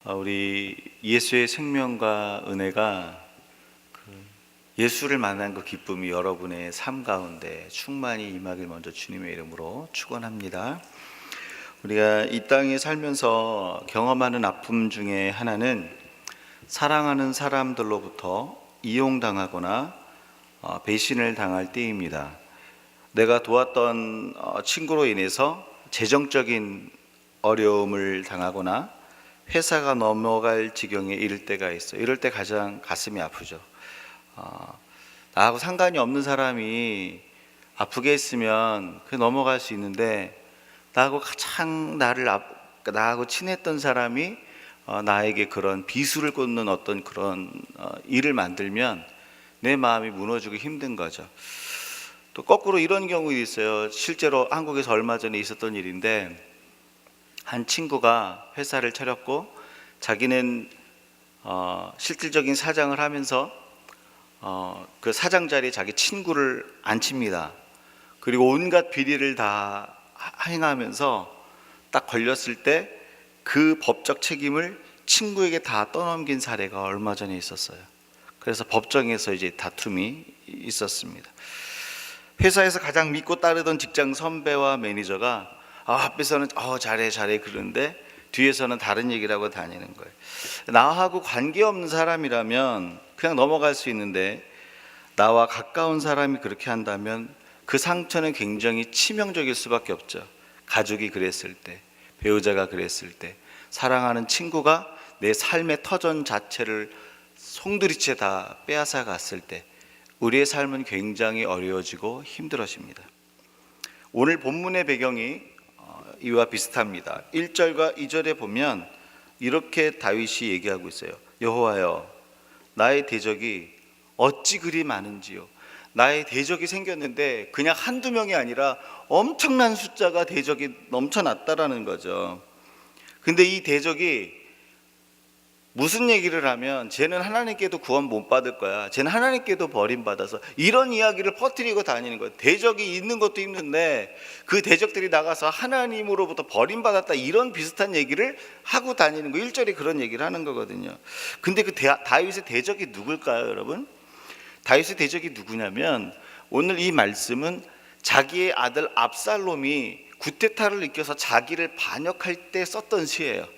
우리 예수의 생명과 은혜가 예수를 만난 그 기쁨이 여러분의 삶 가운데 충만히 임하길 먼저 주님의 이름으로 축원합니다. 우리가 이 땅에 살면서 경험하는 아픔 중에 하나는 사랑하는 사람들로부터 이용당하거나 배신을 당할 때입니다. 내가 도왔던 친구로 인해서 재정적인 어려움을 당하거나 회사가 넘어갈 지경에 이를 때가 있어요. 이럴 때 가장 가슴이 아프죠. 나하고 상관이 없는 사람이 아프게 했으면 그 넘어갈 수 있는데, 나하고 가장 나하고 친했던 사람이 나에게 그런 비수를 꽂는 어떤 그런 일을 만들면 내 마음이 무너지고 힘든 거죠. 또 거꾸로 이런 경우도 있어요. 실제로 한국에서 얼마 전에 있었던 일인데, 한 친구가 회사를 차렸고 자기는 실질적인 사장을 하면서 그 사장 자리에 자기 친구를 앉힙니다. 그리고 온갖 비리를 다 행하면서 딱 걸렸을 때 그 법적 책임을 친구에게 다 떠넘긴 사례가 얼마 전에 있었어요. 그래서 법정에서 이제 다툼이 있었습니다. 회사에서 가장 믿고 따르던 직장 선배와 매니저가 앞에서는 잘해 그러는데 뒤에서는 다른 얘기를 하고 다니는 거예요. 나하고 관계없는 사람이라면 그냥 넘어갈 수 있는데, 나와 가까운 사람이 그렇게 한다면 그 상처는 굉장히 치명적일 수밖에 없죠. 가족이 그랬을 때, 배우자가 그랬을 때, 사랑하는 친구가 내 삶의 터전 자체를 송두리째 다 빼앗아 갔을 때 우리의 삶은 굉장히 어려워지고 힘들어집니다. 오늘 본문의 배경이 이와 비슷합니다. 1절과 2절에 보면 이렇게 다윗이 얘기하고 있어요. 여호와여, 나의 대적이 어찌 그리 많은지요. 나의 대적이 생겼는데 그냥 한두 명이 아니라 엄청난 숫자가 대적이 넘쳐났다라는 거죠. 근데 이 대적이 무슨 얘기를 하면 쟤는 하나님께도 구원 못 받을 거야, 쟤는 하나님께도 버림받아서, 이런 이야기를 퍼뜨리고 다니는 거예요. 대적이 있는 것도 힘든데 그 대적들이 나가서 하나님으로부터 버림받았다, 이런 비슷한 얘기를 하고 다니는 거. 1절에 그런 얘기를 하는 거거든요. 근데 그 다윗의 대적이 누굴까요, 여러분? 다윗의 대적이 누구냐면, 오늘 이 말씀은 자기의 아들 압살롬이 구테타를 일으켜서 자기를 반역할 때 썼던 시예요.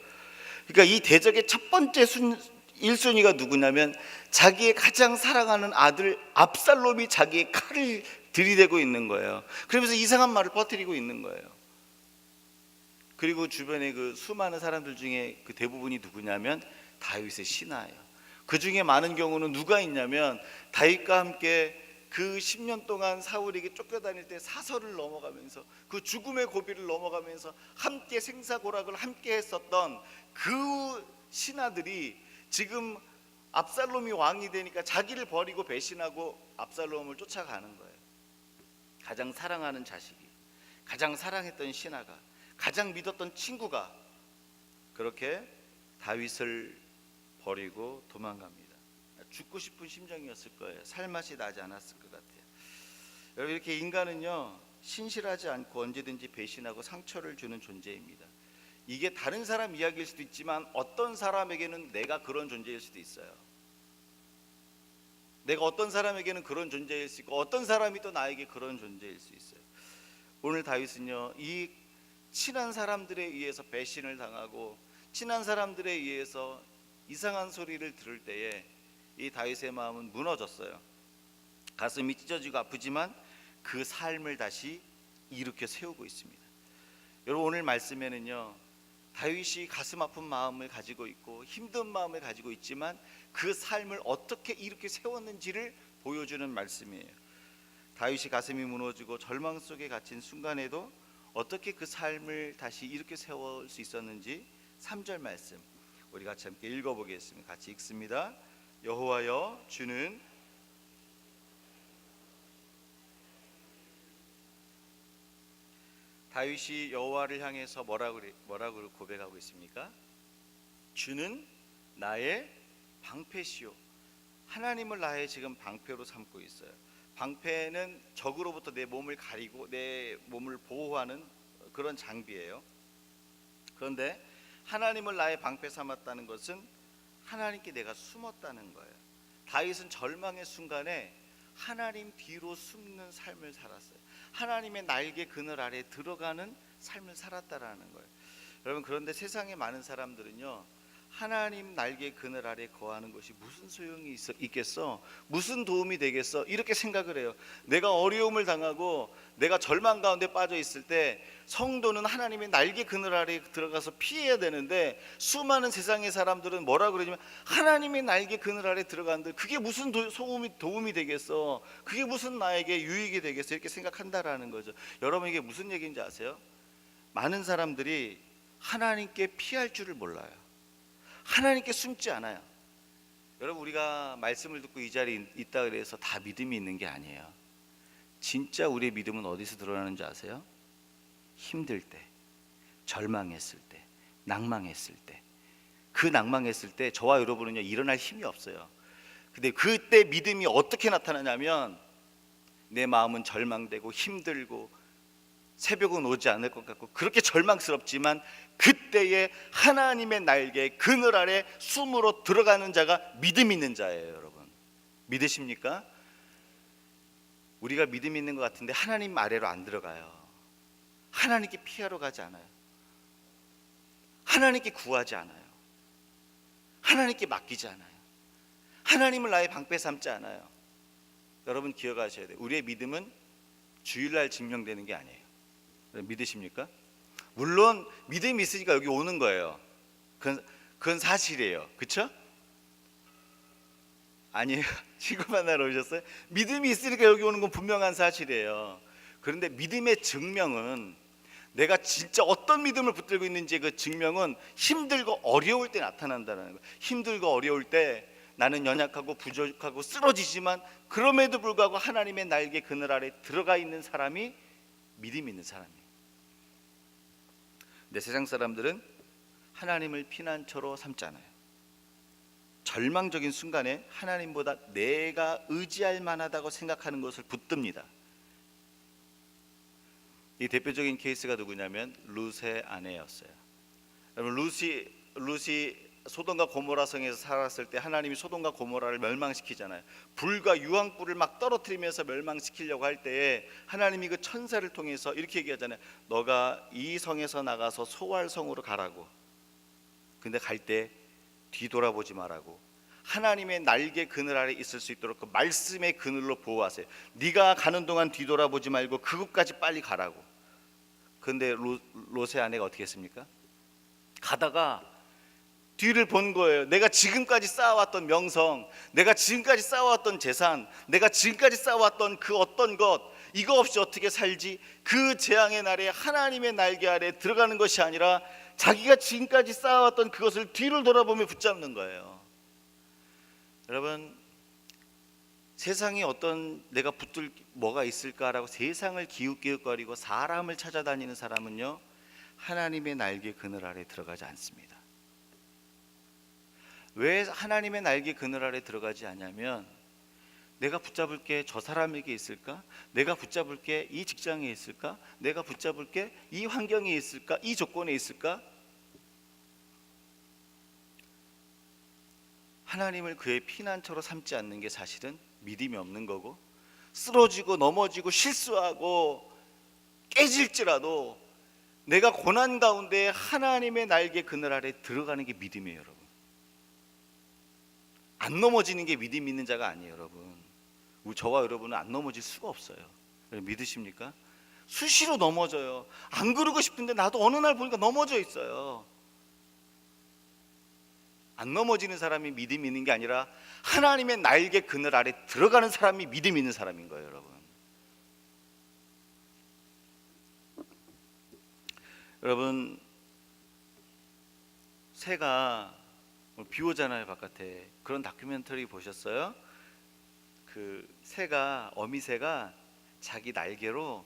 그러니까 이 대적의 첫 번째 1순위가 누구냐면 자기의 가장 사랑하는 아들 압살롬이 자기의 칼을 들이대고 있는 거예요. 그러면서 이상한 말을 퍼뜨리고 있는 거예요. 그리고 주변에 그 수많은 사람들 중에 그 대부분이 누구냐면 다윗의 신하예요. 그 중에 많은 경우는 누가 있냐면, 다윗과 함께 그 10년 동안 사울에게 쫓겨다닐 때 사설을 넘어가면서 그 죽음의 고비를 넘어가면서 함께 생사고락을 함께 했었던 그 신하들이 지금 압살롬이 왕이 되니까 자기를 버리고 배신하고 압살롬을 쫓아가는 거예요. 가장 사랑하는 자식이, 가장 사랑했던 신하가, 가장 믿었던 친구가 그렇게 다윗을 버리고 도망갑니다. 죽고 싶은 심정이었을 거예요. 살맛이 나지 않았을 것 같아요. 여러분, 이렇게 인간은요, 신실하지 않고 언제든지 배신하고 상처를 주는 존재입니다. 이게 다른 사람 이야기일 수도 있지만 어떤 사람에게는 내가 그런 존재일 수도 있어요. 내가 어떤 사람에게는 그런 존재일 수 있고, 어떤 사람이 또 나에게 그런 존재일 수 있어요. 오늘 다윗은요, 이 친한 사람들에 의해서 배신을 당하고 친한 사람들에 의해서 이상한 소리를 들을 때에 이 다윗의 마음은 무너졌어요. 가슴이 찢어지고 아프지만 그 삶을 다시 일으켜 세우고 있습니다. 여러분, 오늘 말씀에는요, 다윗이 가슴 아픈 마음을 가지고 있고 힘든 마음을 가지고 있지만 그 삶을 어떻게 일으켜 세웠는지를 보여주는 말씀이에요. 다윗이 가슴이 무너지고 절망 속에 갇힌 순간에도 어떻게 그 삶을 다시 일으켜 세울 수 있었는지 3절 말씀 우리 같이 함께 읽어보겠습니다. 같이 읽습니다. 여호와여, 주는 다윗이 여호와를 향해서 뭐라고 고백하고 있습니까? 주는 나의 방패시오. 하나님을 나의 지금 방패로 삼고 있어요. 방패는 적으로부터 내 몸을 가리고 내 몸을 보호하는 그런 장비예요. 그런데 하나님을 나의 방패 삼았다는 것은 하나님께 내가 숨었다는 거예요. 다윗은 절망의 순간에 하나님 뒤로 숨는 삶을 살았어요. 하나님의 날개 그늘 아래 들어가는 삶을 살았다라는 거예요. 여러분, 그런데 세상에 많은 사람들은요, 하나님 날개 그늘 아래 거하는 것이 무슨 소용이 있겠어? 무슨 도움이 되겠어? 이렇게 생각을 해요. 내가 어려움을 당하고 내가 절망 가운데 빠져 있을 때 성도는 하나님의 날개 그늘 아래 들어가서 피해야 되는데, 수많은 세상의 사람들은 뭐라 그러냐면 하나님의 날개 그늘 아래 들어가는데 그게 무슨 도움이 되겠어? 그게 무슨 나에게 유익이 되겠어? 이렇게 생각한다라는 거죠. 여러분, 이게 무슨 얘기인지 아세요? 많은 사람들이 하나님께 피할 줄을 몰라요. 하나님께 숨지 않아요. 여러분, 우리가 말씀을 듣고 이 자리에 있다 그래서 다 믿음이 있는 게 아니에요. 진짜 우리의 믿음은 어디서 드러나는지 아세요? 힘들 때, 절망했을 때, 낭망했을 때. 그 낭망했을 때 저와 여러분은요, 일어날 힘이 없어요. 근데 그때 믿음이 어떻게 나타나냐면, 내 마음은 절망되고 힘들고 새벽은 오지 않을 것 같고 그렇게 절망스럽지만, 그때에 하나님의 날개 그늘 아래 숨으로 들어가는 자가 믿음 있는 자예요. 여러분, 믿으십니까? 우리가 믿음 있는 것 같은데 하나님 아래로 안 들어가요. 하나님께 피하러 가지 않아요. 하나님께 구하지 않아요. 하나님께 맡기지 않아요. 하나님을 나의 방패 삼지 않아요. 여러분, 기억하셔야 돼요. 우리의 믿음은 주일날 증명되는 게 아니에요. 믿으십니까? 물론 믿음이 있으니까 여기 오는 거예요. 그건 사실이에요. 그렇죠? 아니에요. 친구 만나러 오셨어요? 믿음이 있으니까 여기 오는 건 분명한 사실이에요. 그런데 믿음의 증명은, 내가 진짜 어떤 믿음을 붙들고 있는지 그 증명은 힘들고 어려울 때 나타난다는 거예요. 힘들고 어려울 때 나는 연약하고 부족하고 쓰러지지만 그럼에도 불구하고 하나님의 날개 그늘 아래 들어가 있는 사람이 믿음 있는 사람이에요. 근데 세상 사람들은 하나님을 피난처로 삼잖아요. 절망적인 순간에 하나님보다 내가 의지할 만하다고 생각하는 것을 붙듭니다. 이 대표적인 케이스가 누구냐면 룻의 아내였어요. 여러분, 룻이 소돔과 고모라 성에서 살았을 때 하나님이 소돔과 고모라를 멸망시키잖아요. 불과 유황불을 막 떨어뜨리면서 멸망시키려고 할 때에 하나님이 그 천사를 통해서 이렇게 얘기하잖아요. 너가 이 성에서 나가서 소활성으로 가라고. 근데 갈 때 뒤돌아보지 말라고. 하나님의 날개 그늘 아래 있을 수 있도록 그 말씀의 그늘로 보호하세요. 네가 가는 동안 뒤돌아보지 말고 그곳까지 빨리 가라고. 근데 롯의 아내가 어떻게 했습니까? 가다가 뒤를 본 거예요. 내가 지금까지 쌓아왔던 명성, 내가 지금까지 쌓아왔던 재산, 내가 지금까지 쌓아왔던 그 어떤 것, 이거 없이 어떻게 살지? 그 재앙의 날에 하나님의 날개 아래 들어가는 것이 아니라 자기가 지금까지 쌓아왔던 그것을 뒤를 돌아보며 붙잡는 거예요. 여러분, 세상에 어떤 내가 붙들 뭐가 있을까라고 세상을 기웃기웃거리고 사람을 찾아다니는 사람은요, 하나님의 날개 그늘 아래 들어가지 않습니다. 왜 하나님의 날개 그늘 아래 들어가지 않냐면, 내가 붙잡을 게 저 사람에게 있을까? 내가 붙잡을 게 이 직장에 있을까? 내가 붙잡을 게 이 환경에 있을까? 이 조건에 있을까? 하나님을 그의 피난처로 삼지 않는 게 사실은 믿음이 없는 거고, 쓰러지고 넘어지고 실수하고 깨질지라도 내가 고난 가운데 하나님의 날개 그늘 아래 들어가는 게 믿음이에요. 여러분, 안 넘어지는 게 믿음 있는 자가 아니에요. 여러분, 저와 여러분은 안 넘어질 수가 없어요. 믿으십니까? 수시로 넘어져요. 안 그러고 싶은데 나도 어느 날 보니까 넘어져 있어요. 안 넘어지는 사람이 믿음 있는 게 아니라 하나님의 날개 그늘 아래 들어가는 사람이 믿음 있는 사람인 거예요. 여러분, 새가 비 오잖아요, 바깥에. 그런 다큐멘터리 보셨어요? 그 새가, 어미새가 자기 날개로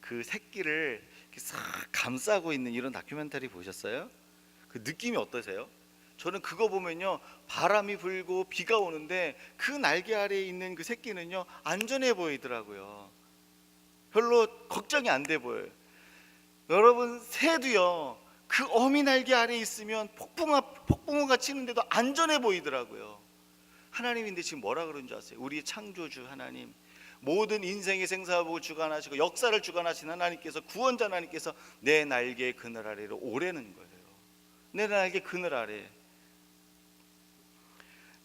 그 새끼를 이렇게 싹 감싸고 있는 이런 다큐멘터리 보셨어요? 그 느낌이 어떠세요? 저는 그거 보면요, 바람이 불고 비가 오는데 그 날개 아래에 있는 그 새끼는요, 안전해 보이더라고요. 별로 걱정이 안 돼 보여요. 여러분, 새도요, 그 어미 날개 아래에 있으면 폭풍우가 치는데도 안전해 보이더라고요. 하나님인데 지금 뭐라 그러는 줄 아세요? 우리의 창조주 하나님, 모든 인생의 생사복을 주관하시고 역사를 주관하신 하나님께서, 구원자 하나님께서 내 날개의 그늘 아래로 오라는 거예요. 내 날개 그늘 아래.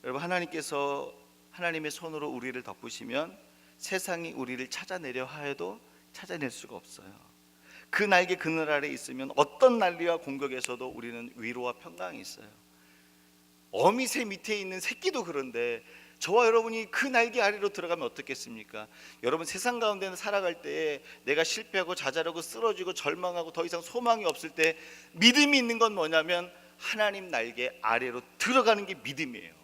여러분, 하나님께서 하나님의 손으로 우리를 덮으시면 세상이 우리를 찾아내려 하여도 찾아낼 수가 없어요. 그 날개 그늘 아래 있으면 어떤 난리와 공격에서도 우리는 위로와 평강이 있어요. 어미새 밑에 있는 새끼도 그런데 저와 여러분이 그 날개 아래로 들어가면 어떻겠습니까? 여러분, 세상 가운데는 살아갈 때 내가 실패하고 좌절하고 쓰러지고 절망하고 더 이상 소망이 없을 때 믿음이 있는 건 뭐냐면 하나님 날개 아래로 들어가는 게 믿음이에요.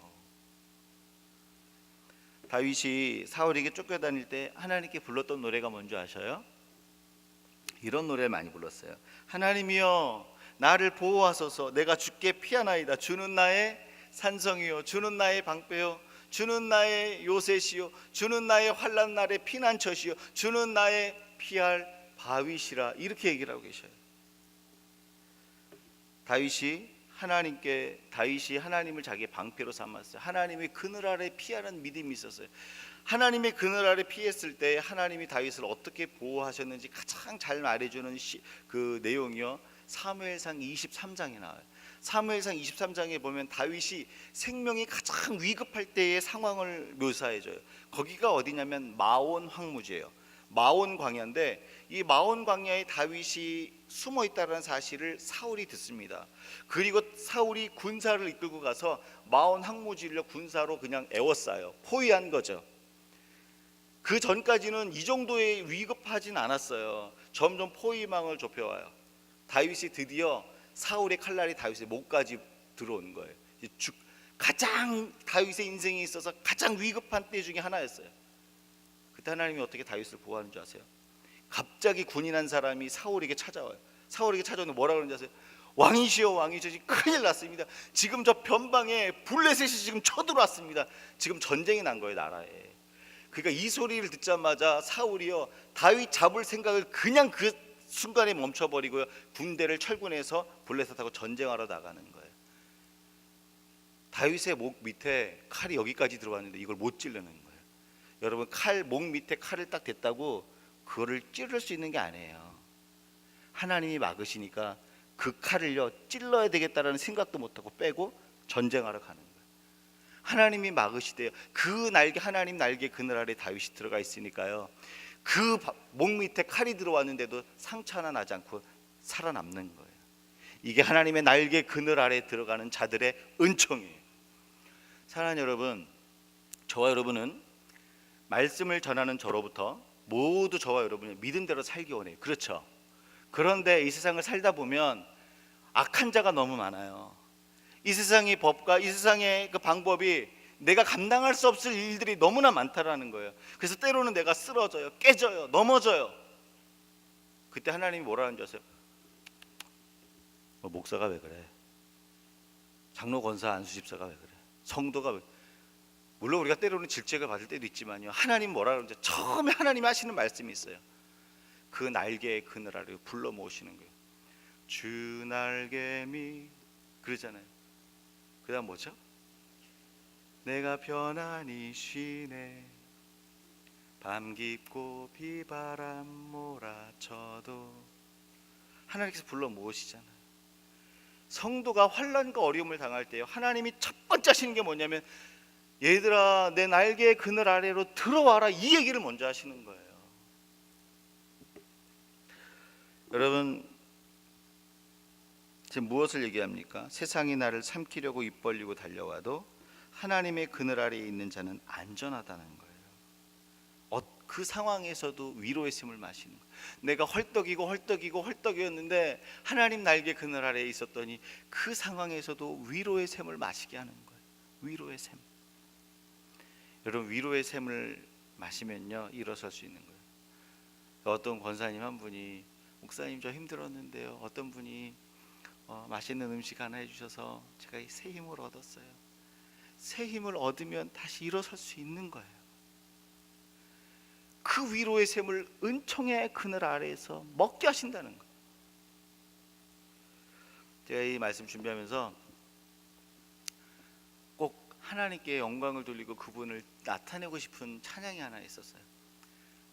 다윗이 사울에게 쫓겨다닐 때 하나님께 불렀던 노래가 뭔지 아셔요? 이런 노래 많이 불렀어요. 하나님이여 나를 보호하소서. 내가 주께 피하나이다. 주는 나의 산성이요, 주는 나의 방패요, 주는 나의 요새시요, 주는 나의 환난 날의 피난처시요, 주는 나의 피할 바위시라. 이렇게 얘기를 하고 계셔요. 다윗이 하나님을 자기의 방패로 삼았어요. 하나님의 그늘 아래 피하는 믿음이 있었어요. 하나님의 그늘 아래 피했을 때 하나님이 다윗을 어떻게 보호하셨는지 가장 잘 말해주는 그 내용이요, 사무엘상 23장에 나와요. 사무엘상 23장에 보면 다윗이 생명이 가장 위급할 때의 상황을 묘사해줘요. 거기가 어디냐면 마온 황무지예요. 마온 광야인데 이 마온 광야에 다윗이 숨어 있다는 사실을 사울이 듣습니다. 그리고 사울이 군사를 이끌고 가서 마온 황무지를 군사로 그냥 에워싸요. 포위한 거죠. 그 전까지는 이 정도의 위급하진 않았어요. 점점 포위망을 좁혀와요. 다윗이 드디어 사울의 칼날이 다윗의 목까지 들어온 거예요. 가장 다윗의 인생에 있어서 가장 위급한 때 중에 하나였어요. 그때 하나님이 어떻게 다윗을 보호하는 줄 아세요? 갑자기 군인한 사람이 사울에게 찾아와요. 사울에게 찾아오는데 뭐라 그러는지 아세요? 왕이시여, 왕이시여, 큰일 났습니다. 지금 저 변방에 블레셋이 지금 쳐들어왔습니다. 지금 전쟁이 난 거예요, 나라에. 그러니까 이 소리를 듣자마자 사울이요, 다윗 잡을 생각을 그냥 그 순간에 멈춰버리고요, 군대를 철군해서 블레셋하고 전쟁하러 나가는 거예요. 다윗의 목 밑에 칼이 여기까지 들어왔는데 이걸 못 찌르는 거예요. 여러분, 목 밑에 칼을 딱 댔다고 그거를 찌를 수 있는 게 아니에요. 하나님이 막으시니까 그 칼을요 찔러야 되겠다라는 생각도 못하고 빼고 전쟁하러 가는 거예요. 하나님이 막으시대요. 그 날개, 하나님 날개 그늘 아래 다윗이 들어가 있으니까요, 그 목 밑에 칼이 들어왔는데도 상처 하나 나지 않고 살아남는 거예요. 이게 하나님의 날개 그늘 아래 들어가는 자들의 은총이에요. 사랑하는 여러분, 저와 여러분은 말씀을 전하는 저로부터 모두 저와 여러분이 믿음대로 살기 원해요. 그렇죠? 그런데 이 세상을 살다 보면 악한 자가 너무 많아요. 이 세상의 법과 이 세상의 그 방법이 내가 감당할 수 없을 일들이 너무나 많다라는 거예요. 그래서 때로는 내가 쓰러져요, 깨져요, 넘어져요. 그때 하나님이 뭐라는 줄 아세요? 목사가 왜 그래? 장로 권사 안수집사가 왜 그래? 성도가 왜? 물론 우리가 때로는 질책을 받을 때도 있지만요, 하나님 뭐라 그러는지 처음에 하나님이 하시는 말씀이 있어요. 그 날개의 그늘 아래 불러 모으시는 거예요. 주 날개미 그러잖아요. 그 다음 뭐죠? 내가 편안히 쉬네, 밤 깊고 비바람 몰아쳐도. 하나님께서 불러 모으시잖아요. 성도가 환난과 어려움을 당할 때요, 하나님이 첫 번째 하시는 게 뭐냐면, 얘들아 내 날개의 그늘 아래로 들어와라, 이 얘기를 먼저 하시는 거예요. 여러분, 지금 무엇을 얘기합니까? 세상이 나를 삼키려고 입 벌리고 달려와도 하나님의 그늘 아래에 있는 자는 안전하다는 거예요. 그 상황에서도 위로의 샘을 마시는 거예요. 내가 헐떡이었는데 하나님 날개 그늘 아래에 있었더니 그 상황에서도 위로의 샘을 마시게 하는 거예요. 위로의 샘. 여러분, 위로의 샘을 마시면요 일어설 수 있는 거예요. 어떤 권사님 한 분이, 목사님 저 힘들었는데요, 어떤 분이 맛있는 음식 하나 해주셔서 제가 새 힘을 얻었어요. 새 힘을 얻으면 다시 일어설 수 있는 거예요. 그 위로의 샘을 은총의 그늘 아래에서 먹게 하신다는 거예요. 제가 이 말씀 준비하면서 꼭 하나님께 영광을 돌리고 그분을 나타내고 싶은 찬양이 하나 있었어요.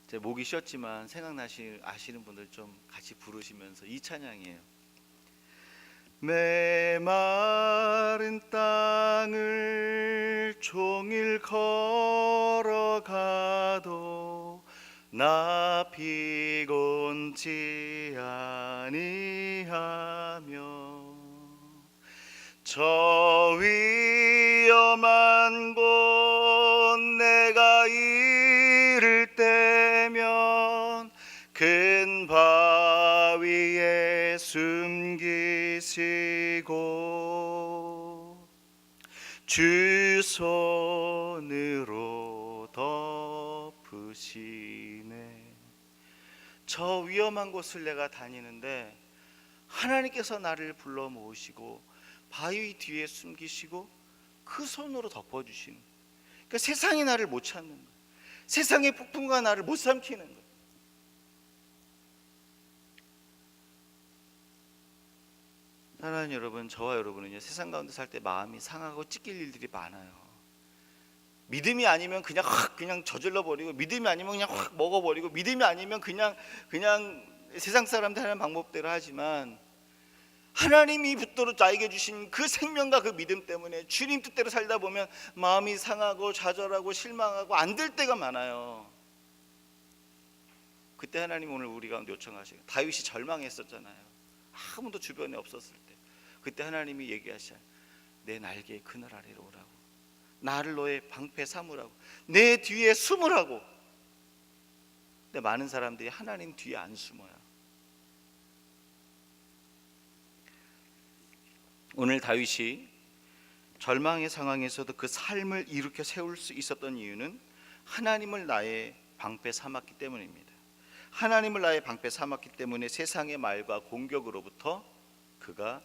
제 목이 쉬었지만 아시는 분들 좀 같이 부르시면서 이 찬양이에요. 메마른 땅을 종일 걸어가도 나 피곤치 아니하며 저 위험한 곳 내가 이를 때면 큰 바위에 숨기시고 주 손으로 덮으시네. 저 위험한 곳을 내가 다니는데 하나님께서 나를 불러 모으시고 바위 뒤에 숨기시고 그 손으로 덮어주시는, 그러니까 세상이 나를 못 찾는 거예요. 세상의 폭풍과 나를 못 삼키는 거예요. 사랑하는 여러분, 저와 여러분은요, 세상 가운데 살 때 마음이 상하고 찢길 일들이 많아요. 믿음이 아니면 그냥 저질러 버리고, 믿음이 아니면 그냥 확 먹어버리고, 믿음이 아니면 그냥 세상 사람들 하는 방법대로 하지만, 하나님이 붙들어 나에게 주신 그 생명과 그 믿음 때문에 주님 뜻대로 살다 보면 마음이 상하고 좌절하고 실망하고 안 될 때가 많아요. 그때 하나님 오늘 우리 가운데 요청하시고, 다윗이 절망했었잖아요. 아무도 주변에 없었을 때 그때 하나님이 얘기하셔. 내 날개의 그늘 아래로 오라고, 나를 너의 방패 삼으라고, 내 뒤에 숨으라고. 근데 많은 사람들이 하나님 뒤에 안 숨어요. 오늘 다윗이 절망의 상황에서도 그 삶을 일으켜 세울 수 있었던 이유는 하나님을 나의 방패 삼았기 때문입니다. 하나님을 나의 방패 삼았기 때문에 세상의 말과 공격으로부터 그가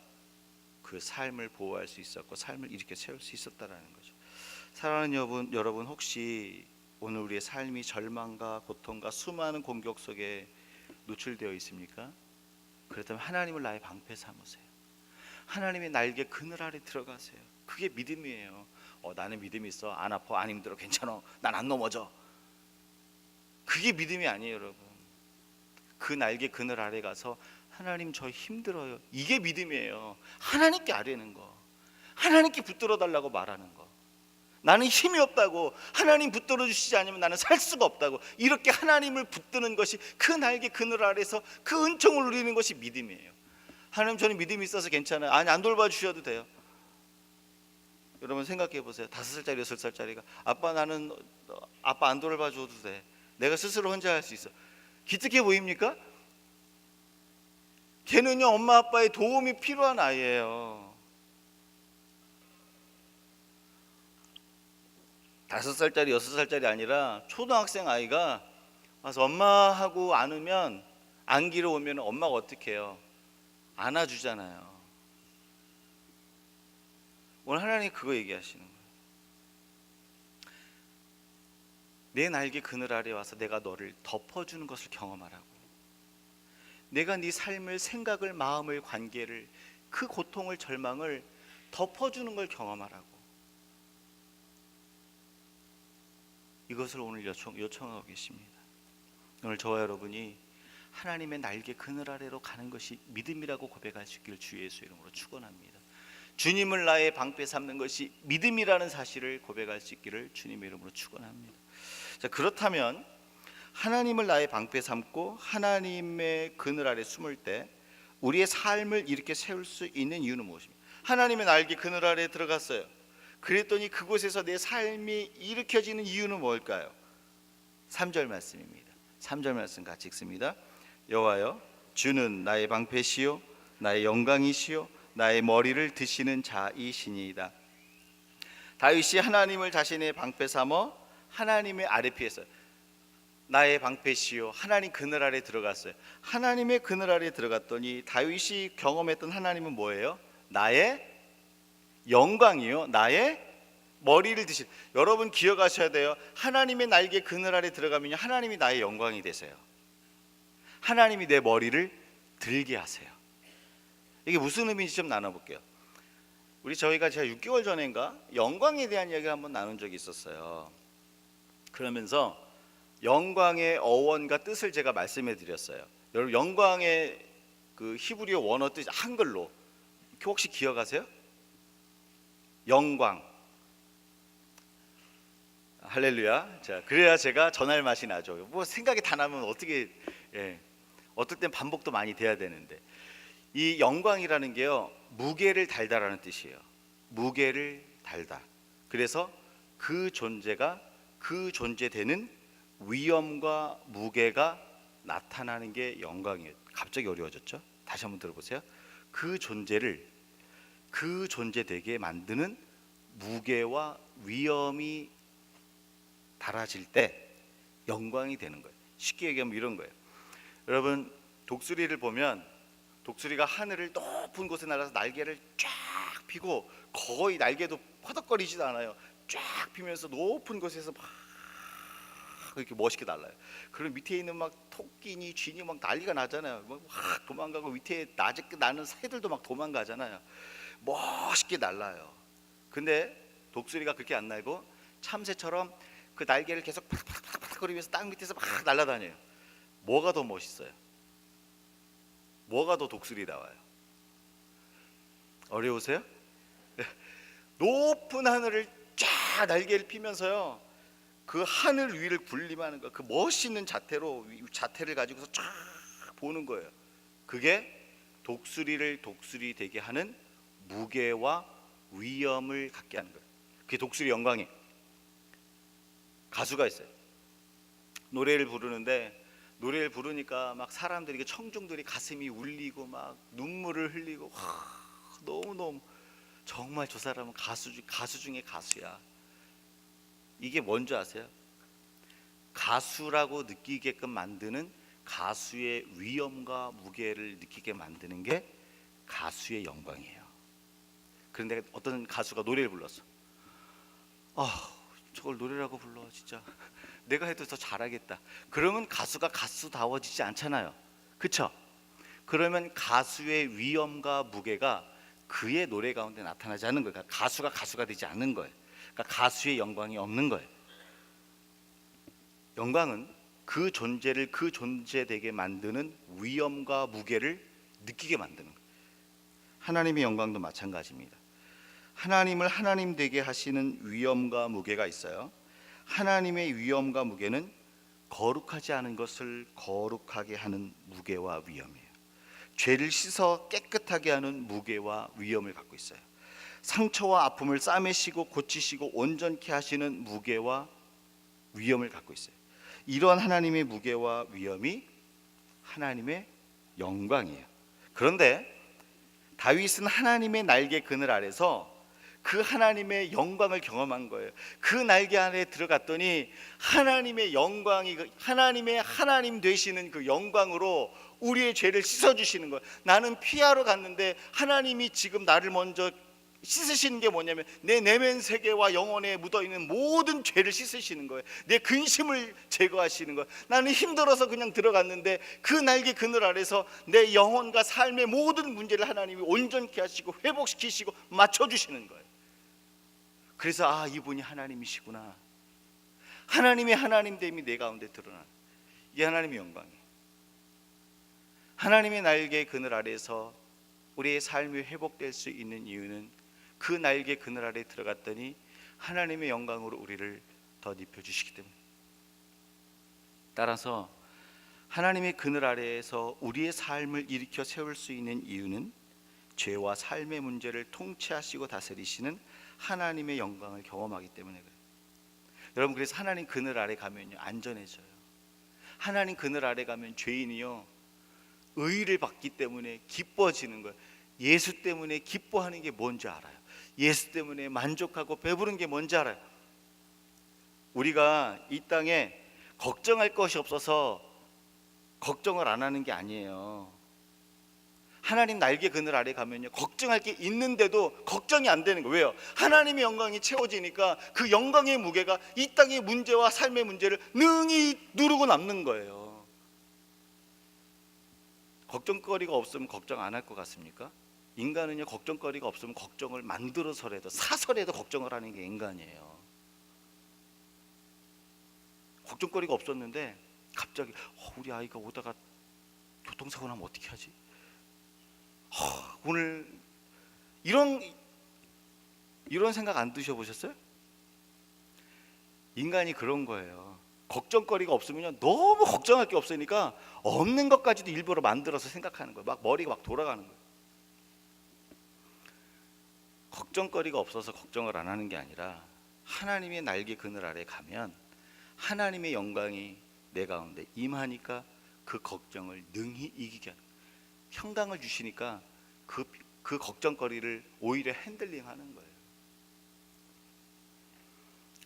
그 삶을 보호할 수 있었고 삶을 일으켜 세울 수 있었다라는 거죠. 사랑하는 여러분, 혹시 오늘 우리의 삶이 절망과 고통과 수많은 공격 속에 노출되어 있습니까? 그렇다면 하나님을 나의 방패 삼으세요. 하나님의 날개 그늘 아래 들어가세요. 그게 믿음이에요. 나는 믿음이 있어. 안 아파, 안 힘들어, 괜찮아, 난 안 넘어져. 그게 믿음이 아니에요, 여러분. 그 날개 그늘 아래 가서 하나님 저 힘들어요, 이게 믿음이에요. 하나님께 아뢰는 거, 하나님께 붙들어 달라고 말하는 거. 나는 힘이 없다고, 하나님 붙들어 주시지 않으면 나는 살 수가 없다고, 이렇게 하나님을 붙드는 것이 그 날개 그늘 아래서 그 은총을 누리는 것이 믿음이에요. 하나님 저는 믿음이 있어서 괜찮아요. 아니 안 돌봐주셔도 돼요. 여러분 생각해 보세요. 5살짜리 6살짜리가 아빠 안 돌봐줘도 돼, 내가 스스로 혼자 할 수 있어. 기특해 보입니까? 걔는요 엄마 아빠의 도움이 필요한 아이예요. 5살짜리 6살짜리 아니라 초등학생 아이가 와서 엄마하고 안으면, 안기러 오면 엄마가 어떻게 해요? 안아주잖아요. 오늘 하나님 그거 얘기하시는 거예요. 내 날개 그늘 아래 와서 내가 너를 덮어주는 것을 경험하라고. 내가 네 삶을, 생각을, 마음을, 관계를, 그 고통을, 절망을 덮어주는 걸 경험하라고. 이것을 오늘 요청하고 계십니다. 오늘 저와 여러분이 하나님의 날개 그늘 아래로 가는 것이 믿음이라고 고백할 수 있기를 주 예수 이름으로 축원합니다. 주님을 나의 방패 삼는 것이 믿음이라는 사실을 고백할 수 있기를 주님의 이름으로 축원합니다. 자, 그렇다면 하나님을 나의 방패 삼고 하나님의 그늘 아래 숨을 때 우리의 삶을 이렇게 세울 수 있는 이유는 무엇입니까? 하나님의 날개 그늘 아래에 들어갔어요. 그랬더니 그곳에서 내 삶이 일으켜지는 이유는 뭘까요? 3절 말씀입니다. 3절 말씀 같이 읽습니다. 여호와여, 주는 나의 방패시요 나의 영광이시요 나의 머리를 드시는 자이시니이다. 다윗이 하나님을 자신의 방패 삼어 하나님의 아래 피했어요. 나의 방패시요, 하나님 그늘 아래 들어갔어요. 하나님의 그늘 아래 들어갔더니 다윗이 경험했던 하나님은 뭐예요? 나의 영광이요, 나의 머리를 드신. 여러분 기억하셔야 돼요. 하나님의 날개 그늘 아래 들어가면 하나님이 나의 영광이 되세요. 하나님이 내 머리를 들게 하세요. 이게 무슨 의미인지 좀 나눠볼게요. 저희가 제가 6개월 전인가 영광에 대한 이야기를 한번 나눈 적이 있었어요. 그러면서 영광의 어원과 뜻을 제가 말씀해 드렸어요. 여러분, 영광의 그 히브리어 원어 뜻 한글로 혹시 기억하세요? 영광. 할렐루야. 자, 그래야 제가 전할 맛이 나죠. 뭐 생각이 다 나면 어떻게, 어떨 땐 반복도 많이 돼야 되는데, 이 영광이라는 게요, 무게를 달다라는 뜻이에요. 무게를 달다. 그래서 그 존재가, 그 존재되는 위엄과 무게가 나타나는 게 영광이에요. 갑자기 어려워졌죠? 다시 한번 들어보세요. 그 존재를, 그 존재되게 만드는 무게와 위엄이 달아질 때 영광이 되는 거예요. 쉽게 얘기하면 이런 거예요. 여러분, 독수리를 보면 독수리가 하늘을 높은 곳에 날아서 날개를 쫙 펴고 거의 날개도 퍼덕거리지도 않아요. 쫙 펴면서 높은 곳에서 막 이렇게 멋있게 날아요. 그럼 밑에 있는 막 토끼니 쥐니 막 난리가 나잖아요. 막 도망가고 밑에 낮에 나는 새들도 막 도망가잖아요. 멋있게 날아요. 근데 독수리가 그렇게 안 날고 참새처럼 그 날개를 계속 팍팍팍 거리면서 땅 밑에서 막 날아다녀요. 뭐가 더 멋있어요? 뭐가 더 독수리다워요? 어려우세요? 높은 하늘을 쫙 날개를 피면서요, 그 하늘 위를 군림하는 거, 그 멋있는 자태를 가지고서 쫙 보는 거예요. 그게 독수리를 독수리 되게 하는 무게와 위엄을 갖게 하는 거예요. 그게 독수리 영광이에요. 가수가 있어요. 노래를 부르니까 막 사람들이, 청중들이 가슴이 울리고 막 눈물을 흘리고, 너무너무 정말 저 사람은 가수 중에 가수야. 이게 뭔지 아세요? 가수라고 느끼게끔 만드는, 가수의 위엄과 무게를 느끼게 만드는 게 가수의 영광이에요. 그런데 어떤 가수가 노래를 불렀어. 저걸 노래라고 불러, 진짜 내가 해도 더 잘하겠다. 그러면 가수가 가수다워지지 않잖아요. 그렇죠? 그러면 가수의 위엄과 무게가 그의 노래 가운데 나타나지 않는 거예요. 그러니까 가수가 되지 않는 거예요. 그러니까 가수의 영광이 없는 거예요. 영광은 그 존재를 그 존재되게 만드는 위엄과 무게를 느끼게 만드는 거예요. 하나님의 영광도 마찬가지입니다. 하나님을 하나님 되게 하시는 위엄과 무게가 있어요. 하나님의 위엄과 무게는 거룩하지 않은 것을 거룩하게 하는 무게와 위엄이에요. 죄를 씻어 깨끗하게 하는 무게와 위엄을 갖고 있어요. 상처와 아픔을 싸매시고 고치시고 온전케 하시는 무게와 위엄을 갖고 있어요. 이러한 하나님의 무게와 위엄이 하나님의 영광이에요. 그런데 다윗은 하나님의 날개 그늘 아래서 그 하나님의 영광을 경험한 거예요. 그 날개 안에 들어갔더니 하나님의 영광이, 하나님의 하나님 되시는 그 영광으로 우리의 죄를 씻어주시는 거예요. 나는 피하러 갔는데 하나님이 지금 나를 먼저 씻으시는 게 뭐냐면 내 내면 세계와 영혼에 묻어있는 모든 죄를 씻으시는 거예요. 내 근심을 제거하시는 거예요. 나는 힘들어서 그냥 들어갔는데 그 날개 그늘 아래서 내 영혼과 삶의 모든 문제를 하나님이 온전케 하시고 회복시키시고 맞춰주시는 거예요. 그래서 이분이 하나님이시구나. 하나님의 하나님됨이 내 가운데 드러나는, 이 하나님의 영광이에요. 하나님의 날개 그늘 아래서 우리의 삶이 회복될 수 있는 이유는 그 날개 그늘 아래에 들어갔더니 하나님의 영광으로 우리를 더 입혀주시기 때문에. 따라서 하나님의 그늘 아래에서 우리의 삶을 일으켜 세울 수 있는 이유는 죄와 삶의 문제를 통치하시고 다스리시는 하나님의 영광을 경험하기 때문에 그래요. 여러분, 그래서 하나님 그늘 아래 가면요 안전해져요. 하나님 그늘 아래 가면 죄인이요 의를 받기 때문에 기뻐지는 거예요. 예수 때문에 기뻐하는 게 뭔지 알아요. 예수 때문에 만족하고 배부른 게 뭔지 알아요. 우리가 이 땅에 걱정할 것이 없어서 걱정을 안 하는 게 아니에요. 하나님 날개 그늘 아래 가면요 걱정할 게 있는데도 걱정이 안 되는 거예요. 왜요? 하나님의 영광이 채워지니까 그 영광의 무게가 이 땅의 문제와 삶의 문제를 능히 누르고 남는 거예요. 걱정거리가 없으면 걱정 안 할 것 같습니까? 인간은요, 걱정거리가 없으면 걱정을 만들어서라도 사서라도 걱정을 하는 게 인간이에요. 걱정거리가 없었는데 갑자기 우리 아이가 오다가 교통사고 나면 어떻게 하지? 오늘 이런 생각 안 드셔보셨어요? 인간이 그런 거예요. 걱정거리가 없으면 너무 걱정할 게 없으니까 없는 것까지도 일부러 만들어서 생각하는 거예요. 막 머리가 막 돌아가는 거예요. 걱정거리가 없어서 걱정을 안 하는 게 아니라 하나님의 날개 그늘 아래 가면 하나님의 영광이 내 가운데 임하니까 그 걱정을 능히 이기게 하는, 평강을 주시니까 그 걱정거리를 오히려 핸들링하는 거예요.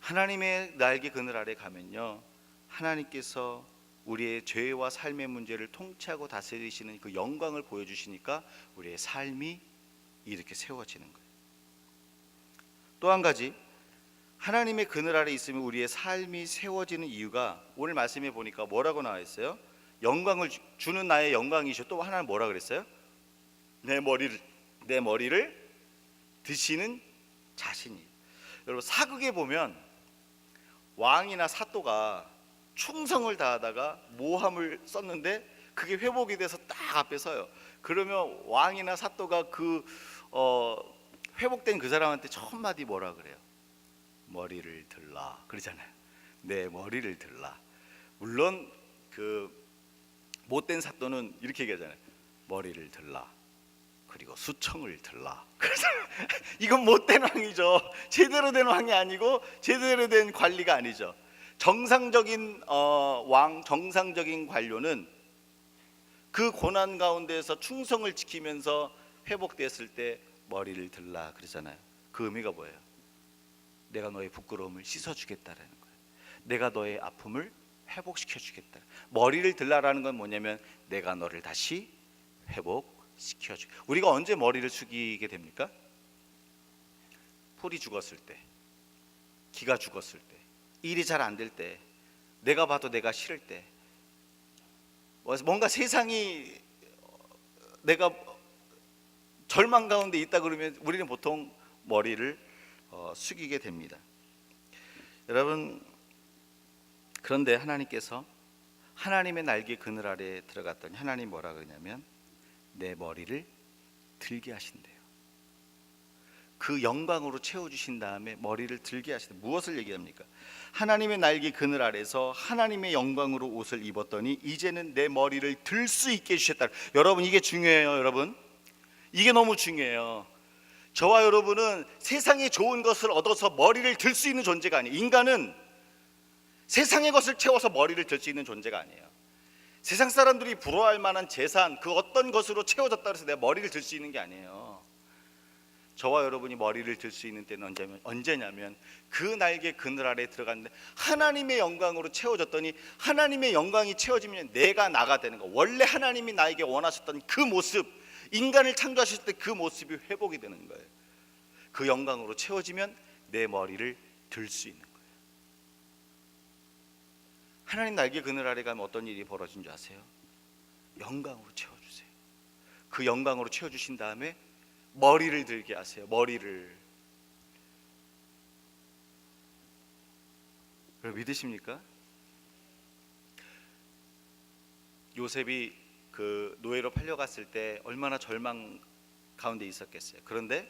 하나님의 날개 그늘 아래 가면요, 하나님께서 우리의 죄와 삶의 문제를 통치하고 다스리시는 그 영광을 보여주시니까 우리의 삶이 이렇게 세워지는 거예요. 또 한 가지, 하나님의 그늘 아래 있으면 우리의 삶이 세워지는 이유가 오늘 말씀해 보니까 뭐라고 나와 있어요? 영광을 주는 나의 영광이시오. 또 하나는 뭐라 그랬어요? 내 머리를 드시는 자신이. 여러분, 사극에 보면 왕이나 사또가 충성을 다하다가 모함을 썼는데 그게 회복이 돼서 딱 앞에 서요. 그러면 왕이나 사또가 회복된 그 사람한테 첫 마디 뭐라 그래요? 머리를 들라 그러잖아요. 내 머리를 들라. 물론 그 못된 사또는 이렇게 얘기하잖아요. 머리를 들라. 그리고 수청을 들라. 그래서 이건 못된 왕이죠. 제대로 된 왕이 아니고 제대로 된 관리가 아니죠. 정상적인 왕, 정상적인 관료는 그 고난 가운데서 충성을 지키면서 회복됐을 때 머리를 들라 그러잖아요. 그 의미가 뭐예요? 내가 너의 부끄러움을 씻어주겠다라는 거예요. 내가 너의 아픔을 회복시켜주겠다. 머리를 들라라는 건 뭐냐면 내가 너를 다시 회복시켜주. 우리가 언제 머리를 숙이게 됩니까? 풀이 죽었을 때, 기가 죽었을 때, 일이 잘 안 될 때, 내가 봐도 내가 싫을 때, 뭔가 세상이 내가 절망 가운데 있다 그러면 우리는 보통 머리를 숙이게 됩니다. 여러분, 그런데 하나님께서 하나님의 날개 그늘 아래에 들어갔더니 하나님 뭐라 그러냐면 내 머리를 들게 하신대요. 그 영광으로 채워주신 다음에 머리를 들게 하신다. 무엇을 얘기합니까? 하나님의 날개 그늘 아래서 하나님의 영광으로 옷을 입었더니 이제는 내 머리를 들 수 있게 해주셨다. 여러분, 이게 중요해요. 여러분, 이게 너무 중요해요. 저와 여러분은 세상에 좋은 것을 얻어서 머리를 들 수 있는 존재가 아니에요. 인간은 세상의 것을 채워서 머리를 들 수 있는 존재가 아니에요. 세상 사람들이 부러워할 만한 재산, 그 어떤 것으로 채워졌다 해서 내 머리를 들 수 있는 게 아니에요. 저와 여러분이 머리를 들 수 있는 때는 언제냐면 그 날개 그늘 아래에 들어갔는데 하나님의 영광으로 채워졌더니 하나님의 영광이 채워지면 내가 나가 되는 거. 원래 하나님이 나에게 원하셨던 그 모습, 인간을 창조하실 때 그 모습이 회복이 되는 거예요. 그 영광으로 채워지면 내 머리를 들 수 있는 거예요. 하나님 날개 그늘 아래 가면 어떤 일이 벌어진 줄 아세요? 영광으로 채워주세요. 그 영광으로 채워주신 다음에 머리를 들게 하세요. 머리를. 여러분, 믿으십니까? 요셉이 그 노예로 팔려갔을 때 얼마나 절망 가운데 있었겠어요. 그런데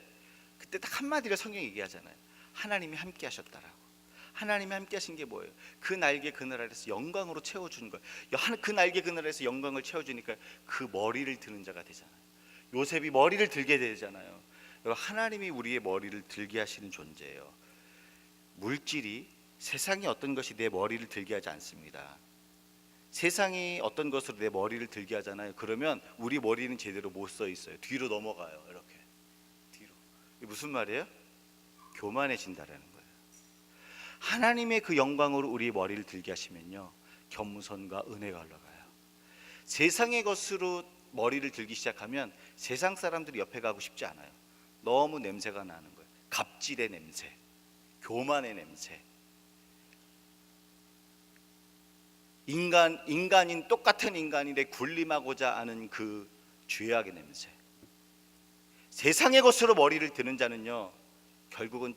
그때 딱 한마디를 성경이 얘기하잖아요. 하나님이 함께 하셨다라고. 하나님이 함께 하신 게 뭐예요? 그 날개 그늘 아래서 영광으로 채워주는 거예요. 그 날개 그늘 아래서 영광을 채워주니까 그 머리를 드는 자가 되잖아요. 요셉이 머리를 들게 되잖아요. 하나님이 우리의 머리를 들게 하시는 존재예요. 물질이, 세상이 어떤 것이 내 머리를 들게 하지 않습니다. 세상이 어떤 것으로 내 머리를 들게 하잖아요. 그러면 우리 머리는 제대로 못 서 있어요. 뒤로 넘어가요. 이렇게 뒤로. 이게 무슨 말이에요? 교만해진다라는 거예요. 하나님의 그 영광으로 우리의 머리를 들게 하시면요, 겸손과 은혜가 올라가요. 세상의 것으로 머리를 들기 시작하면 세상 사람들이 옆에 가고 싶지 않아요. 너무 냄새가 나는 거예요. 갑질의 냄새, 교만의 냄새, 인간인 똑같은 인간인데 군림하고자 하는 그 죄악의 냄새. 세상의 것으로 머리를 드는 자는요 결국은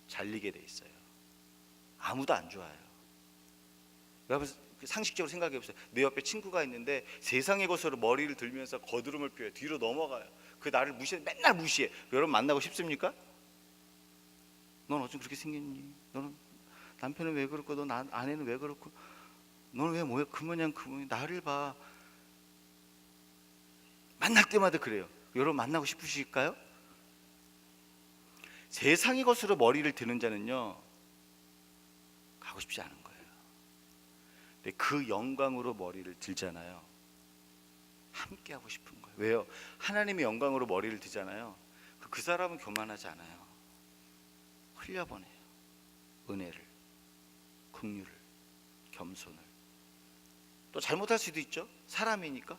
잘리게 돼 있어요. 아무도 안 좋아요. 여러분 상식적으로 생각해 보세요. 내 옆에 친구가 있는데 세상의 것으로 머리를 들면서 거드름을 펴요. 뒤로 넘어가요. 그 나를 무시해, 맨날 무시해. 여러분 만나고 싶습니까? 넌 어쩜 그렇게 생겼니? 너는 남편은 왜 그렇고 너 아내는 왜 그렇고 너는 왜 뭐야 그 모양 그 모양 나를 봐. 만날 때마다 그래요. 여러분 만나고 싶으실까요? 세상의 것으로 머리를 드는 자는요 가고 싶지 않은 거예요. 근데 그 영광으로 머리를 들잖아요. 함께 하고 싶은 거예요. 왜요? 하나님의 영광으로 머리를 드잖아요. 그 사람은 교만하지 않아요. 흘려보내요. 은혜를, 긍휼을, 겸손을. 또 잘못할 수도 있죠. 사람이니까.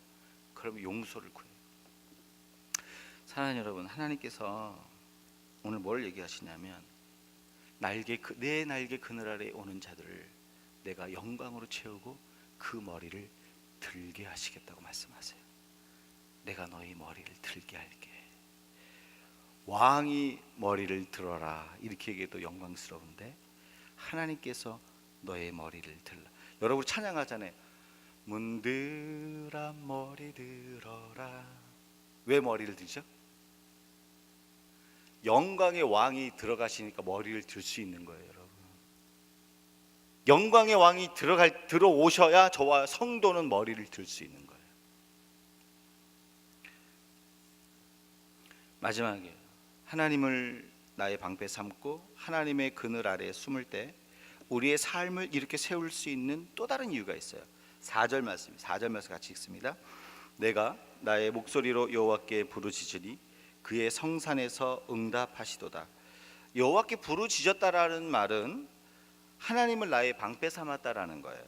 그러면 용서를 구해요. 사랑하는 여러분, 하나님께서 오늘 뭘 얘기하시냐면 내 날개 그늘 아래 오는 자들을 내가 영광으로 채우고 그 머리를 들게 하시겠다고 말씀하세요. 내가 너희 머리를 들게 할게. 왕이 머리를 들어라 이렇게 얘기해도 영광스러운데 하나님께서 너의 머리를 들라. 여러분 찬양하잖아요. 문들아 머리 들어라. 왜 머리를 들죠? 영광의 왕이 들어가시니까 머리를 들 수 있는 거예요, 여러분. 영광의 왕이 들어오셔야 저와 성도는 머리를 들 수 있는 거예요. 마지막에 하나님을 나의 방패 삼고 하나님의 그늘 아래에 숨을 때 우리의 삶을 이렇게 세울 수 있는 또 다른 이유가 있어요. 4절 말씀 같이 읽습니다. 내가 나의 목소리로 여호와께 부르짖으니 그의 성산에서 응답하시도다. 여호와께 부르짖었다라는 말은 하나님을 나의 방패 삼았다라는 거예요.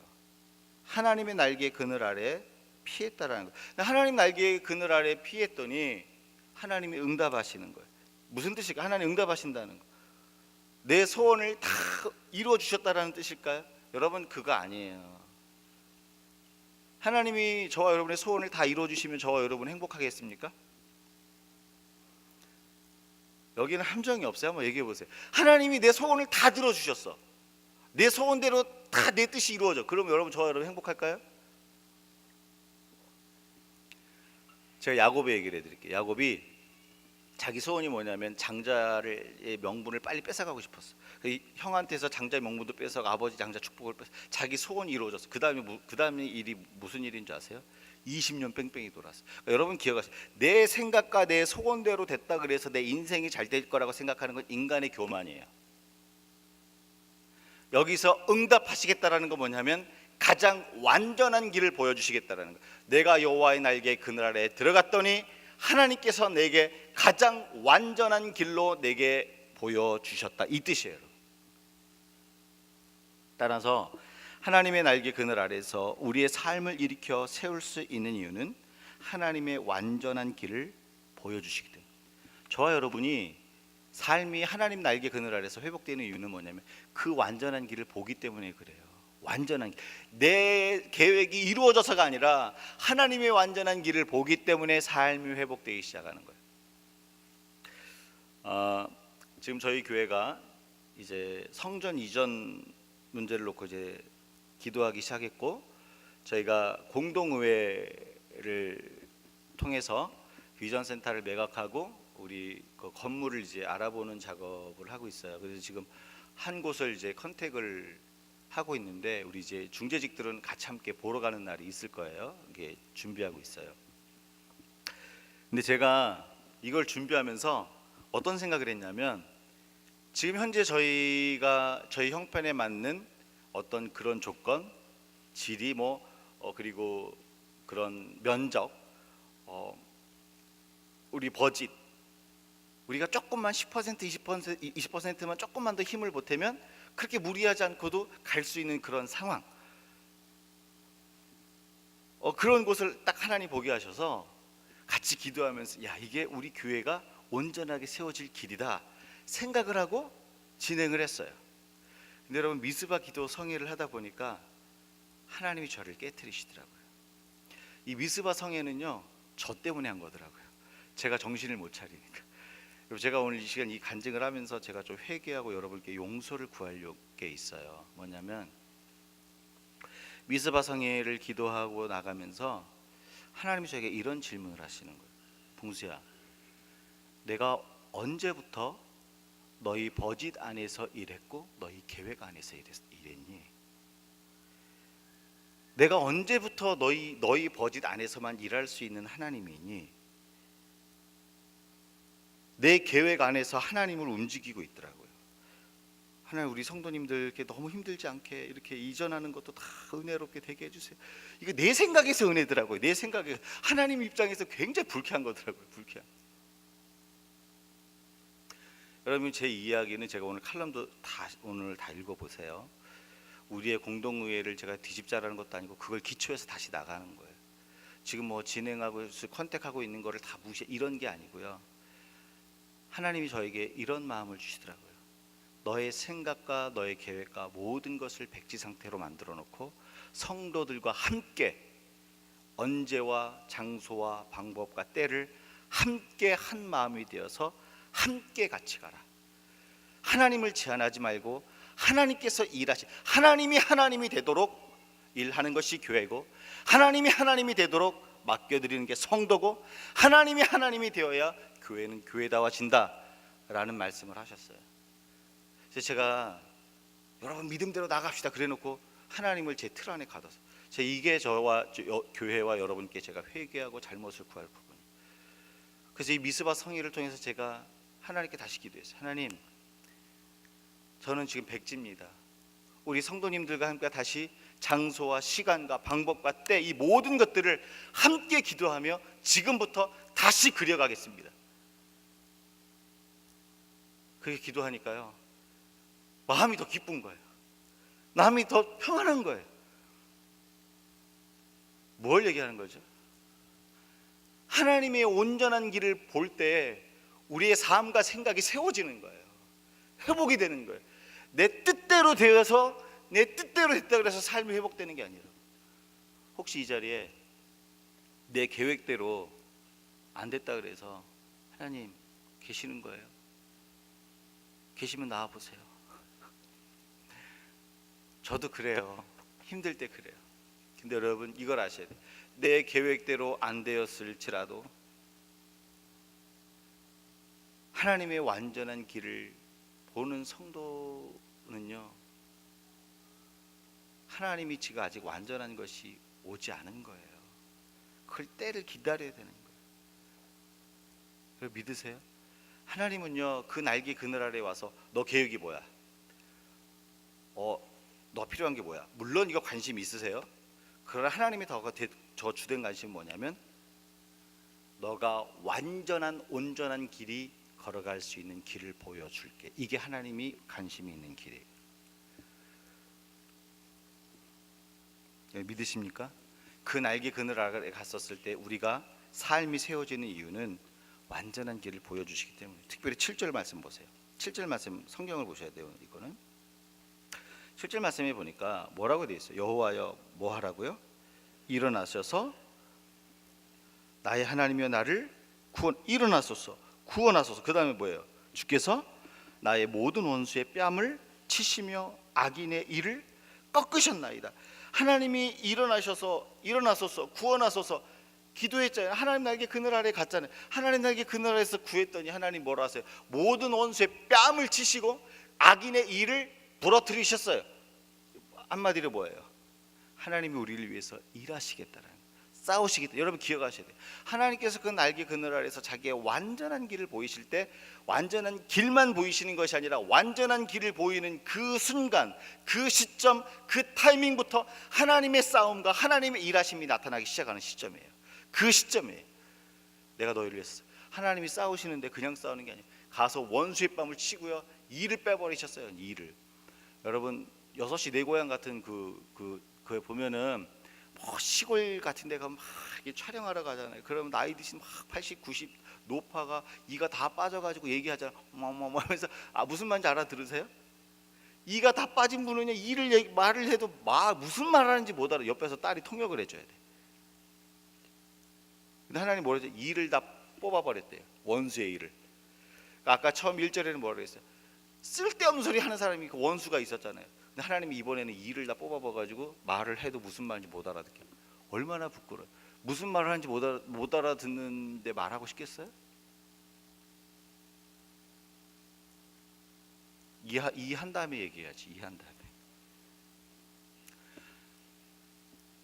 하나님의 날개 그늘 아래 피했다라는 거예요. 하나님 날개 그늘 아래 피했더니 하나님이 응답하시는 거예요. 무슨 뜻일까요? 하나님 응답하신다는 거. 내 소원을 다 이루어 주셨다라는 뜻일까요? 여러분 그거 아니에요. 하나님이 저와 여러분의 소원을 다 이루어 주시면 저와 여러분 행복하겠습니까? 여기는 함정이 없어요. 한번 얘기해 보세요. 하나님이 내 소원을 다 들어 주셨어. 내 소원대로 다 내 뜻이 이루어져. 그럼 여러분 저와 여러분 행복할까요? 제가 야곱의 얘기를 해드릴게요. 야곱이 자기 소원이 뭐냐면 장자의 명분을 빨리 뺏어가고 싶었어. 형한테서 장자의 명분도 뺏어 아버지 장자 축복을 뺏어 자기 소원이 이루어졌어. 그 다음에 일이 무슨 일인 줄 아세요? 20년 뺑뺑이 돌았어. 그러니까 여러분 기억하세요. 내 생각과 내 소원대로 됐다 그래서 내 인생이 잘 될 거라고 생각하는 건 인간의 교만이에요. 여기서 응답하시겠다라는 건 뭐냐면 가장 완전한 길을 보여주시겠다라는 거. 내가 여호와의 날개 그늘 아래에 들어갔더니 하나님께서 내게 가장 완전한 길로 내게 보여주셨다 이 뜻이에요. 따라서 하나님의 날개 그늘 아래서 우리의 삶을 일으켜 세울 수 있는 이유는 하나님의 완전한 길을 보여주시기 때문에. 저와 여러분이 삶이 하나님 날개 그늘 아래서 회복되는 이유는 뭐냐면 그 완전한 길을 보기 때문에 그래요. 완전한 길. 내 계획이 이루어져서가 아니라 하나님의 완전한 길을 보기 때문에 삶이 회복되기 시작하는 거예요. 지금 저희 교회가 이제 성전 이전 문제를 놓고 이제 기도하기 시작했고 저희가 공동의회를 통해서 비전센터를 매각하고 우리 그 건물을 이제 알아보는 작업을 하고 있어요. 그래서 지금 한 곳을 이제 컨택을 하고 있는데 우리 이제 중재직들은 같이 함께 보러 가는 날이 있을 거예요. 이게 준비하고 있어요. 근데 제가 이걸 준비하면서 어떤 생각을 했냐면 지금 현재 저희 형편에 맞는 어떤 그런 조건, 질이 그리고 그런 면적, 우리 버짓 우리가 조금만 10% 20%만 조금만 더 힘을 보태면 그렇게 무리하지 않고도 갈 수 있는 그런 상황, 그런 곳을 딱 하나님 보게 하셔서 같이 기도하면서 야 이게 우리 교회가 온전하게 세워질 길이다 생각을 하고 진행을 했어요. 근데 여러분 미스바 기도 성회를 하다 보니까 하나님이 저를 깨트리시더라고요. 이 미스바 성회는요 저 때문에 한 거더라고요. 제가 정신을 못 차리니까. 그리고 제가 오늘 이 시간 이 간증을 하면서 제가 좀 회개하고 여러분께 용서를 구할 게 있어요. 뭐냐면 미스바 성회를 기도하고 나가면서 하나님이 저에게 이런 질문을 하시는 거예요. 봉수야, 내가 언제부터 너희 버짓 안에서 일했고 너희 계획 안에서 일했니? 내가 언제부터 너희 버짓 안에서만 일할 수 있는 하나님이니? 내 계획 안에서 하나님을 움직이고 있더라고요. 하나님, 우리 성도님들께 너무 힘들지 않게 이렇게 이전하는 것도 다 은혜롭게 되게 해주세요. 이거 내 생각에서 은혜더라고요. 내 생각에 하나님 입장에서 굉장히 불쾌한 거더라고요. 불쾌한. 여러분, 제 이야기는 제가 오늘 칼럼도 오늘 다 읽어보세요. 우리의 공동의회를 제가 뒤집자라는 것도 아니고 그걸 기초해서 다시 나가는 거예요. 지금 뭐 진행하고 컨택하고 있는 거를 다 이런 게 아니고요. 하나님이 저에게 이런 마음을 주시더라고요. 너의 생각과 너의 계획과 모든 것을 백지 상태로 만들어 놓고 성도들과 함께 언제와 장소와 방법과 때를 함께 한 마음이 되어서 함께 같이 가라. 하나님을 제한하지 말고 하나님께서 하나님이 되도록 일하는 것이 교회고, 하나님이 되도록 맡겨드리는 게 성도고, 하나님이 되어야 교회는 교회다워진다라는 말씀을 하셨어요. 그래서 제가 여러분 믿음대로 나갑시다 그래놓고 하나님을 제 틀 안에 가둬서 이게 저와 교회와 여러분께 제가 회개하고 잘못을 구할 부분이에요. 그래서 이 미스바 성회를 통해서 제가 하나님께 다시 기도했어요. 하나님, 저는 지금 백지입니다. 우리 성도님들과 함께 다시 장소와 시간과 방법과 때, 이 모든 것들을 함께 기도하며 지금부터 다시 그려가겠습니다. 그렇게 기도하니까요, 마음이 더 기쁜 거예요. 마음이 더 평안한 거예요. 뭘 얘기하는 거죠? 하나님의 온전한 길을 볼 때 우리의 삶과 생각이 세워지는 거예요. 회복이 되는 거예요. 내 뜻대로 되어서 내 뜻대로 됐다 그래서 삶이 회복되는 게 아니라, 혹시 이 자리에 내 계획대로 안 됐다 그래서 하나님 계시는 거예요? 계시면 나와 보세요. 저도 그래요. 힘들 때 그래요. 근데 여러분 이걸 아셔야 돼요. 내 계획대로 안 되었을지라도 하나님의 완전한 길을 보는 성도는요, 하나님이 지금 아직 완전한 것이 오지 않은 거예요. 그걸 때를 기다려야 되는 거예요. 그걸 믿으세요? 하나님은요, 그 날개 그늘 아래 와서 너 계획이 뭐야? 너 필요한 게 뭐야? 물론 이거 관심 있으세요? 그러나 하나님이 저 주된 관심은 뭐냐면 너가 완전한 온전한 길이 걸어갈 수 있는 길을 보여줄게. 이게 하나님이 관심이 있는 길이에요. 믿으십니까? 그 날개 그늘 아래 갔었을 때 우리가 삶이 세워지는 이유는 완전한 길을 보여주시기 때문에. 특별히 7절 말씀 보세요. 7절 말씀 성경을 보셔야 돼요. 이거는 7절 말씀에 보니까 뭐라고 되어 있어요? 여호와여 뭐 하라고요? 일어나셔서 나의 하나님이여 나를 일어나소서 구원하소서. 그 다음에 뭐예요? 주께서 나의 모든 원수의 뺨을 치시며 악인의 이를 꺾으셨나이다. 하나님이 일어나소서 구원하소서 기도했잖아요. 하나님 날개 그늘 아래 갔잖아요. 하나님 날개 그늘 아래서 구했더니 하나님 뭐라 하세요? 모든 원수의 뺨을 치시고 악인의 이를 부러뜨리셨어요. 한마디로 뭐예요? 하나님이 우리를 위해서 일하시겠다는, 싸우시겠다. 여러분 기억하셔야 돼요. 하나님께서 그 날개 그늘 아래서 자기의 완전한 길을 보이실 때 완전한 길만 보이시는 것이 아니라 완전한 길을 보이는 그 순간, 그 시점, 그 타이밍부터 하나님의 싸움과 하나님의 일하심이 나타나기 시작하는 시점이에요. 그 시점이에요. 내가 너희를 위해서. 하나님이 싸우시는데 그냥 싸우는 게 아니에요. 가서 원수의 뺨을 치고요, 이를 빼버리셨어요. 이를. 여러분 6시 내 고향 같은 그거 보면은 뭐 시골 같은 데 가면 막 촬영하러 가잖아요. 그러면 나이 드신 막 80, 90 노파가 이가 다 빠져가지고 얘기하잖아. 뭐 하면서 무슨 말인지 알아들으세요? 이가 다 빠진 분은요, 말을 해도 무슨 말 하는지 못 알아. 옆에서 딸이 통역을 해줘야 돼. 근데 하나님 뭐라죠? 이를 다 뽑아버렸대요. 원수의 이를. 아까 처음 1절에는 뭐라고 그랬어요? 쓸데없는 소리 하는 사람이 그 원수가 있었잖아요. 근데 하나님이 이번에는 이를 다 뽑아봐가지고 말을 해도 무슨 말인지 못 알아듣게. 얼마나 부끄러워. 무슨 말을 하는지 못 알아듣는데 말하고 싶겠어요? 이해한 다음에 얘기해야지. 이해한 다음에.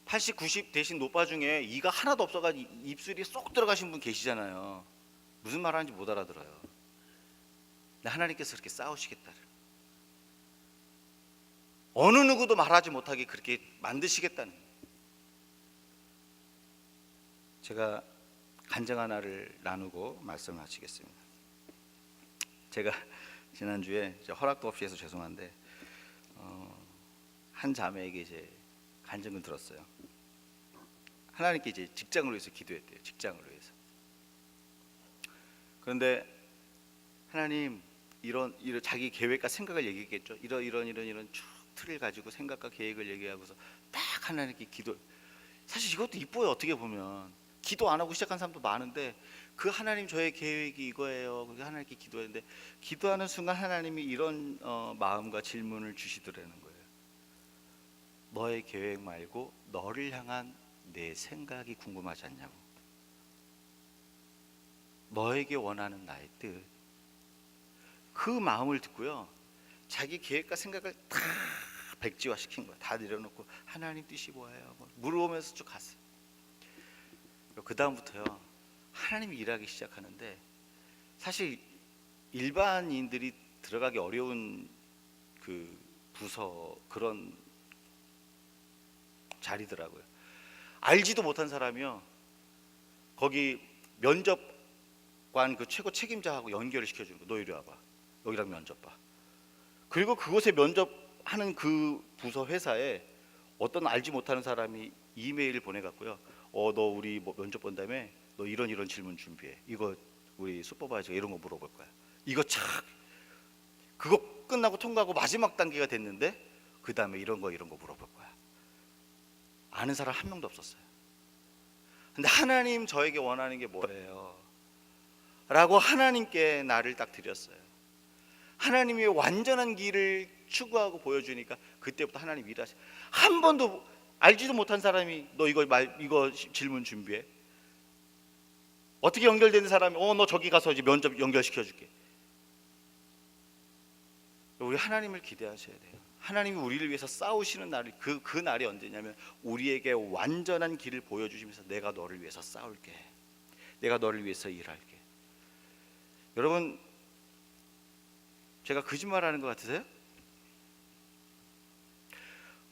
80, 90 대신 노빠 중에 이가 하나도 없어가지고 입술이 쏙 들어가신 분 계시잖아요. 무슨 말 하는지 못 알아들어요. 근데 하나님께서 그렇게 싸우시겠다를, 어느 누구도 말하지 못하게 그렇게 만드시겠다는. 제가 간증 하나를 나누고 말씀을 마치겠습니다. 제가 지난주에 허락도 없이 해서 죄송한데 한 자매에게 이제 간증을 들었어요. 하나님께 이제 직장을 위해서 기도했대요. 직장을 위해서. 그런데 하나님, 이런 자기 계획과 생각을 얘기했겠죠. 이런 쭉 틀을 가지고 생각과 계획을 얘기하고서 딱 하나님께 기도. 사실 이것도 이뻐요. 어떻게 보면 기도 안 하고 시작한 사람도 많은데, 그 하나님 저의 계획이 이거예요. 그래서 하나님께 기도했는데, 기도하는 순간 하나님이 이런 마음과 질문을 주시더라는 거예요. 너의 계획 말고 너를 향한 내 생각이 궁금하지 않냐고. 너에게 원하는 나의 뜻. 그 마음을 듣고요, 자기 계획과 생각을 다 백지화시킨 거야. 다 내려놓고 하나님 뜻이 뭐예요? 물어보면서 쭉 갔어요. 그 다음부터요, 하나님이 일하기 시작하는데, 사실 일반인들이 들어가기 어려운 그 부서, 그런 자리더라고요. 알지도 못한 사람이요, 거기 면접관 그 최고 책임자하고 연결을 시켜주는 거. 너 이리 와봐, 여기랑 면접 봐. 그리고 그곳에 면접하는 그 부서 회사에 어떤 알지 못하는 사람이 이메일을 보내갖고요, 너 우리 뭐 면접 본다며, 너 이런 질문 준비해. 이거 우리 슈퍼바이저가 이런 거 물어볼 거야. 이거 착, 그거 끝나고 통과하고 마지막 단계가 됐는데, 그 다음에 이런 거 물어볼 거야. 아는 사람 한 명도 없었어요. 근데 하나님 저에게 원하는 게 뭐예요? 라고 하나님께 나를 딱 드렸어요. 하나님이 완전한 길을 추구하고 보여주니까 그때부터 하나님 일하시. 한 번도 알지도 못한 사람이 너 이거 질문 준비해. 어떻게 연결되는 사람이 너 저기 가서 이제 면접 연결시켜 줄게. 우리 하나님을 기대하셔야 돼요. 하나님이 우리를 위해서 싸우시는 날이 그 날이 언제냐면, 우리에게 완전한 길을 보여주시면서 내가 너를 위해서 싸울게. 내가 너를 위해서 일할게. 여러분, 제가 거짓말하는 것 같으세요?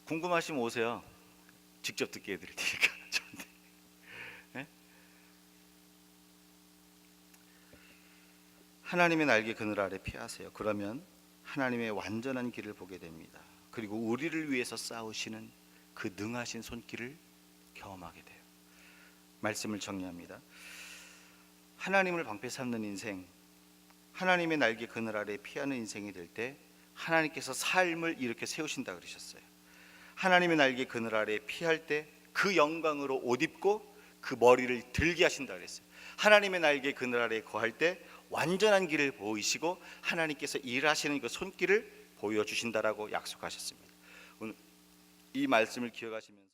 궁금하시면 오세요. 직접 듣게 해드릴 테니까. 네? 하나님의 날개 그늘 아래 피하세요. 그러면 하나님의 완전한 길을 보게 됩니다. 그리고 우리를 위해서 싸우시는 그 능하신 손길을 경험하게 돼요. 말씀을 정리합니다. 하나님을 방패 삼는 인생, 하나님의 날개 그늘 아래 피하는 인생이 될 때 하나님께서 삶을 이렇게 세우신다 그러셨어요. 하나님의 날개 그늘 아래 피할 때 그 영광으로 옷 입고 그 머리를 들게 하신다 그랬어요. 하나님의 날개 그늘 아래 거할 때 완전한 길을 보이시고 하나님께서 일하시는 그 손길을 보여주신다라고 약속하셨습니다. 오늘 이 말씀을 기억하시면서